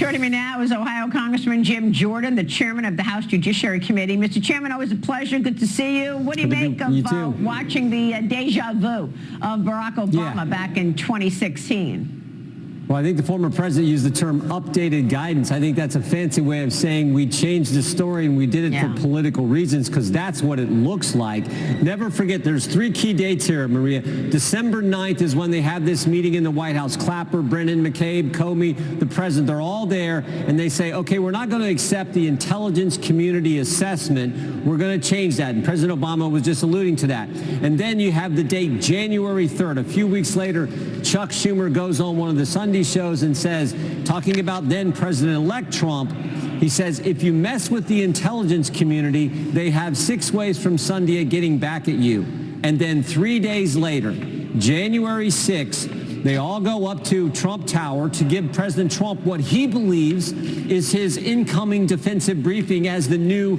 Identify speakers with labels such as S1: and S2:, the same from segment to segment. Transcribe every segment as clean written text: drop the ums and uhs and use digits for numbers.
S1: Joining me now is Ohio Congressman Jim Jordan, the chairman of the House Judiciary Committee. Mr. Chairman, always a pleasure. Good to see you. What do you make of watching the deja vu of Barack Obama back in 2016?
S2: Well, I think the former president used the term updated guidance. I think that's a fancy way of saying we changed the story and we did it for political reasons, because that's what it looks like. Never forget, there's 3 key dates here, Maria. December 9th is when they have this meeting in the White House. Clapper, Brennan, McCabe, Comey, the president, they're all there, and they say, okay, we're not going to accept the intelligence community assessment. We're going to change that. And President Obama was just alluding to that. And then you have the date January 3rd. A few weeks later, Chuck Schumer goes on one of the Sunday shows and says, talking about then President-elect Trump, he says, if you mess with the intelligence community, they have 6 ways from Sunday at getting back at you. And then 3 days later, January 6th, they all go up to Trump Tower to give President Trump what he believes is his incoming defensive briefing as the new,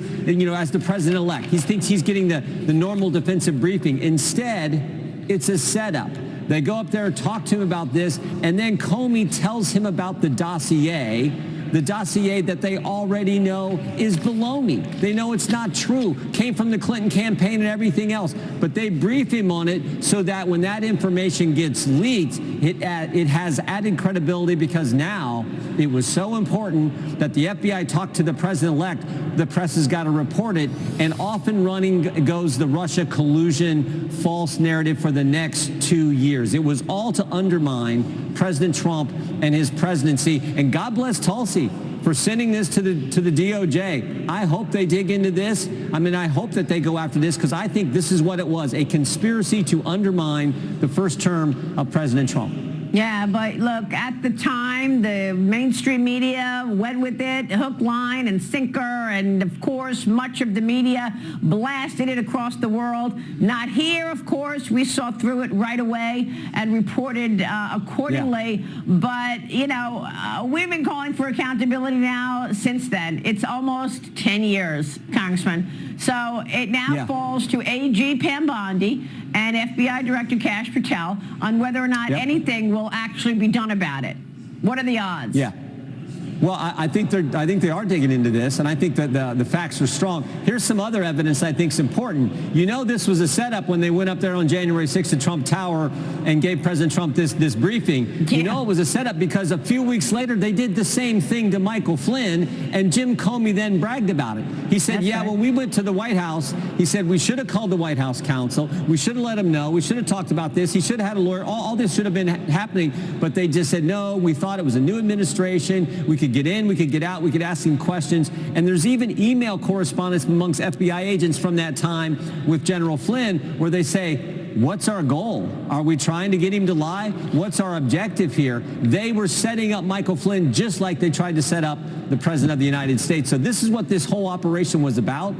S2: as the president-elect. He thinks he's getting the normal defensive briefing. Instead, it's a setup. They go up there and talk to him about this, and then Comey tells him about the dossier that they already know is baloney. They know it's not true, came from the Clinton campaign and everything else, but they brief him on it so that when that information gets leaked, it has added credibility, because now it was so important that the FBI talked to the president-elect, the press has got to report it, and off and running goes the Russia collusion false narrative for the next 2 years. It was all to undermine President Trump and his presidency, and God bless Tulsi for sending this to the DOJ. I hope they dig into this. I hope that they go after this, because I think this is what it was, a conspiracy to undermine the first term of President Trump.
S1: Yeah, but look, at the time, the mainstream media went with it, hook, line, and sinker, and of course, much of the media blasted it across the world. Not here, of course. We saw through it right away and reported accordingly. Yeah. But, we've been calling for accountability now since then. It's almost 10 years, Congressman. So it now falls to AG Pam Bondi and FBI Director Kash Patel on whether or not anything will actually be done about it. What are the odds?
S2: Yeah. Well, I think they are digging into this, and I think that the facts are strong. Here's some other evidence I think is important. This was a setup when they went up there on January 6th to Trump Tower and gave President Trump this briefing. Yeah. It was a setup because a few weeks later they did the same thing to Michael Flynn, and Jim Comey then bragged about it. He said, when we went to the White House, he said we should have called the White House counsel. We should have let him know. We should have talked about this. He should have had a lawyer. All this should have been happening, but they just said, no, we thought it was a new administration. We could get in, we could get out, we could ask him questions. And there's even email correspondence amongst FBI agents from that time with General Flynn where they say, what's our goal? Are we trying to get him to lie? What's our objective here? They were setting up Michael Flynn just like they tried to set up the President of the United States. So this is what this whole operation was about.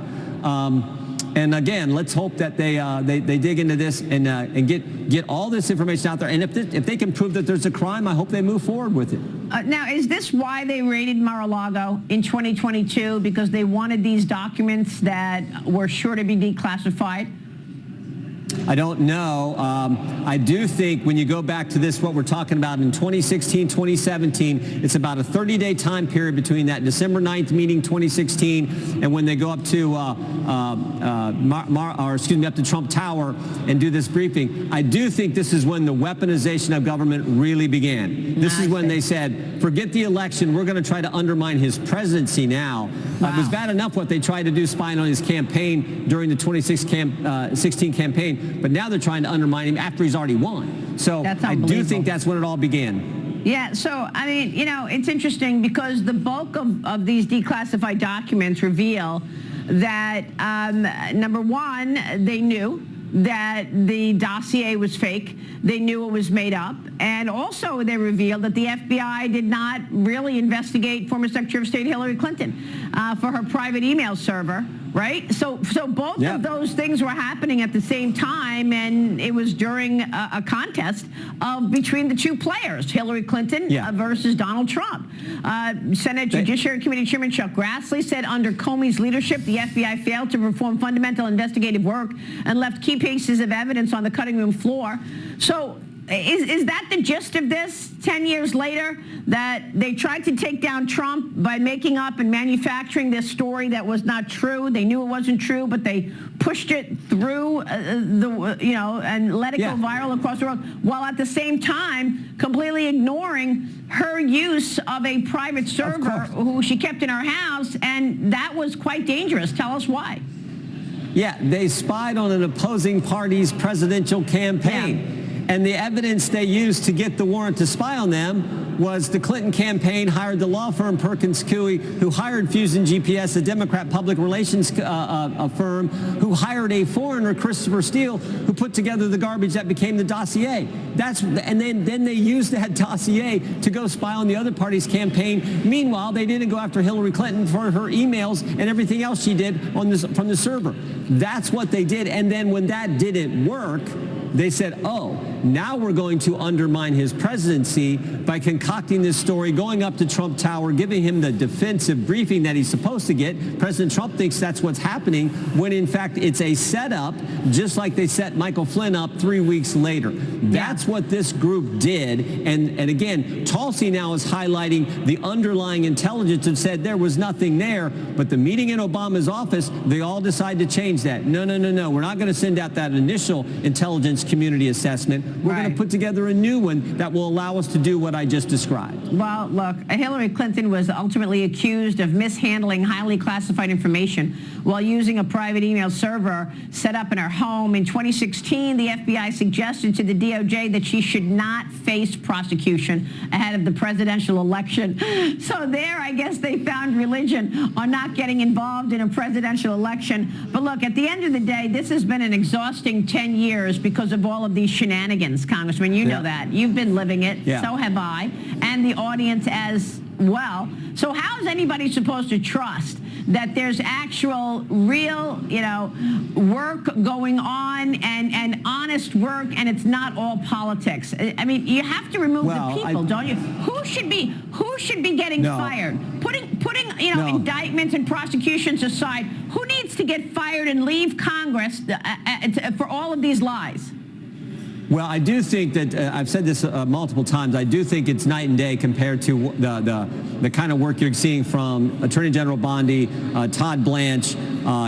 S2: And again, let's hope that they dig into this and get all this information out there. And if they can prove that there's a crime, I hope they move forward with it.
S1: Now, is this why they raided Mar-a-Lago in 2022? Because they wanted these documents that were sure to be declassified?
S2: I don't know. I do think when you go back to this, what we're talking about in 2016, 2017, it's about a 30-day time period between that December 9th meeting, 2016, and when they go up to up to Trump Tower and do this briefing. I do think this is when the weaponization of government really began. This is when they said, forget the election. We're going to try to undermine his presidency now. It was bad enough what they tried to do, spying on his campaign during the 2016 campaign. But now they're trying to undermine him after he's already won. So I do think that's when it all began.
S1: Yeah, so, it's interesting because the bulk of these declassified documents reveal that, number one, they knew that the dossier was fake. They knew it was made up. And also they revealed that the FBI did not really investigate former Secretary of State Hillary Clinton for her private email server, right? So both of those things were happening at the same time, and it was during a contest between the two players, Hillary Clinton versus Donald Trump. Senate Judiciary Committee Chairman Chuck Grassley said under Comey's leadership, the FBI failed to perform fundamental investigative work and left key pieces of evidence on the cutting room floor. So is that the gist of this 10 years later, that they tried to take down Trump by making up and manufacturing this story that was not true? They knew it wasn't true, but they pushed it through and let it go viral across the world, while at the same time completely ignoring her use of a private server who she kept in her house, and that was quite dangerous. Tell us why.
S2: Yeah, they spied on an opposing party's presidential campaign. Yeah. And the evidence they used to get the warrant to spy on them was the Clinton campaign hired the law firm Perkins Coie, who hired Fusion GPS, a Democrat public relations firm, who hired a foreigner, Christopher Steele, who put together the garbage that became the dossier. And then they used that dossier to go spy on the other party's campaign. Meanwhile, they didn't go after Hillary Clinton for her emails and everything else she did from the server. That's what they did. And then when that didn't work, they said, oh, now we're going to undermine his presidency by concocting this story, going up to Trump Tower, giving him the defensive briefing that he's supposed to get. President Trump thinks that's what's happening, when in fact it's a setup, just like they set Michael Flynn up 3 weeks later. That's what this group did. And again, Tulsi now is highlighting the underlying intelligence and said there was nothing there. But the meeting in Obama's office, they all decided to change that. No. We're not going to send out that initial intelligence community assessment. We're going to put together a new one that will allow us to do what I just described.
S1: Well, look, Hillary Clinton was ultimately accused of mishandling highly classified information while using a private email server set up in her home. In 2016, the FBI suggested to the DOJ that she should not face prosecution ahead of the presidential election. So there, I guess they found religion on not getting involved in a presidential election. But look, at the end of the day, this has been an exhausting 10 years because of all of these shenanigans, Congressman. You know that. You've been living it. So have I, and the audience as well. So how is anybody supposed to trust that there's actual, real, work going on and honest work, and it's not all politics? I mean, you have to remove the people, don't you? Who should be getting fired? Putting indictments and prosecutions aside, who needs to get fired and leave Congress for all of these lies?
S2: Well, I do think that, I've said this multiple times, I do think it's night and day compared to the kind of work you're seeing from Attorney General Bondi, Todd Blanche,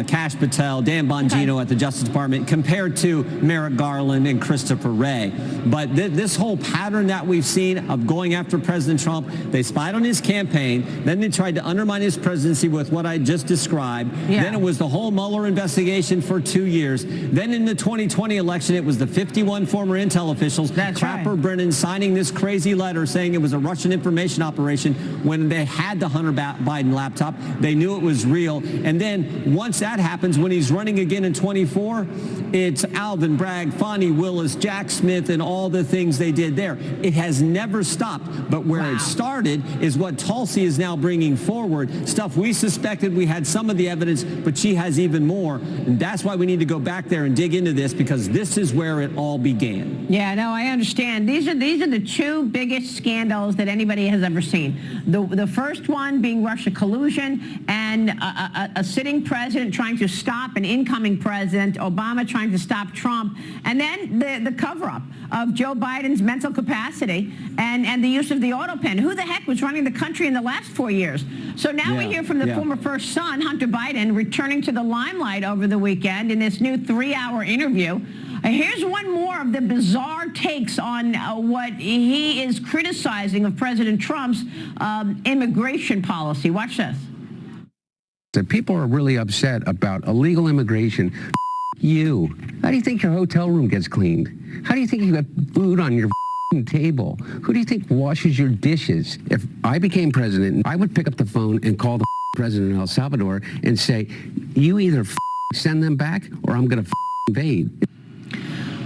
S2: Kash Patel, Dan Bongino at the Justice Department, compared to Merrick Garland and Christopher Wray. But this whole pattern that we've seen of going after President Trump, they spied on his campaign, then they tried to undermine his presidency with what I just described. Then it was the whole Mueller investigation for 2 years. Then in the 2020 election, it was the 51 former intel officials, Clapper, Brennan, signing this crazy letter saying it was a Russian information operation when they had the Hunter Biden laptop. They knew it was real. And then once that happens, when he's running again in 24, it's Alvin Bragg, Fonnie Willis, Jack Smith, and all the things they did there. It has never stopped. But where it started is what Tulsi is now bringing forward, stuff we suspected. We had some of the evidence, but she has even more. And that's why we need to go back there and dig into this, because this is where it all began.
S1: Yeah, no, I understand. These are the two biggest scandals that anybody has ever seen. The first one being Russia collusion, and a sitting president trying to stop an incoming president, Obama trying to stop Trump, and then the cover-up of Joe Biden's mental capacity and the use of the auto pen. Who the heck was running the country in the last 4 years? So now we hear from the former first son, Hunter Biden, returning to the limelight over the weekend in this new 3-hour interview. Here's one more of the bizarre takes on what he is criticizing of President Trump's immigration policy. Watch this.
S3: That people are really upset about illegal immigration. You. How do you think your hotel room gets cleaned? How do you think you got food on your table? Who do you think washes your dishes? If I became president, I would pick up the phone and call the president of El Salvador and say, you either send them back or I'm going to invade.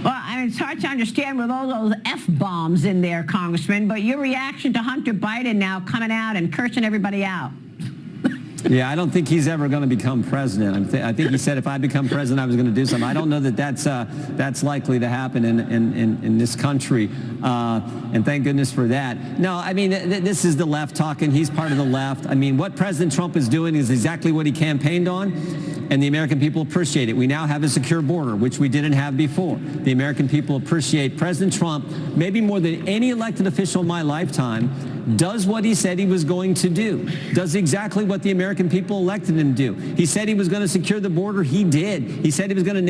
S1: Well, I mean, it's hard to understand with all those F-bombs in there, Congressman, but your reaction to Hunter Biden now coming out and cursing everybody out.
S2: Yeah, I don't think he's ever going to become president. I think he said if I become president, I was going to do something. I don't know that that's likely to happen in this country, and thank goodness for that. No, I mean, this is the left talking. He's part of the left. I mean, what President Trump is doing is exactly what he campaigned on, and the American people appreciate it. We now have a secure border, which we didn't have before. The American people appreciate President Trump, maybe more than any elected official in my lifetime, does what he said he was going to do, does exactly what the American people elected him to do. He said he was going to secure the border. He did. He said he was going to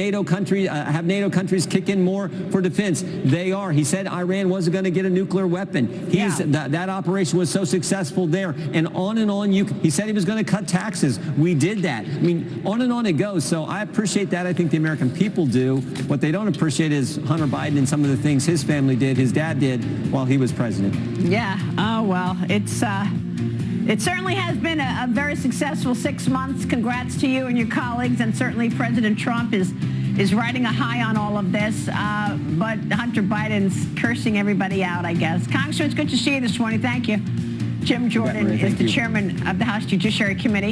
S2: have NATO countries kick in more for defense. They are. He said Iran wasn't going to get a nuclear weapon. That operation was so successful there. And on. He said he was going to cut taxes. We did that. I mean, on it goes. So I appreciate that. I think the American people do. What they don't appreciate is Hunter Biden and some of the things his family did, his dad did while he was president.
S1: Yeah. Oh, well, it certainly has been a very successful 6 months. Congrats to you and your colleagues, and certainly President Trump is riding a high on all of this, but Hunter Biden's cursing everybody out, I guess. Congressman, it's good to see you this morning. Thank you. Jim Jordan is the chairman of the House Judiciary Committee.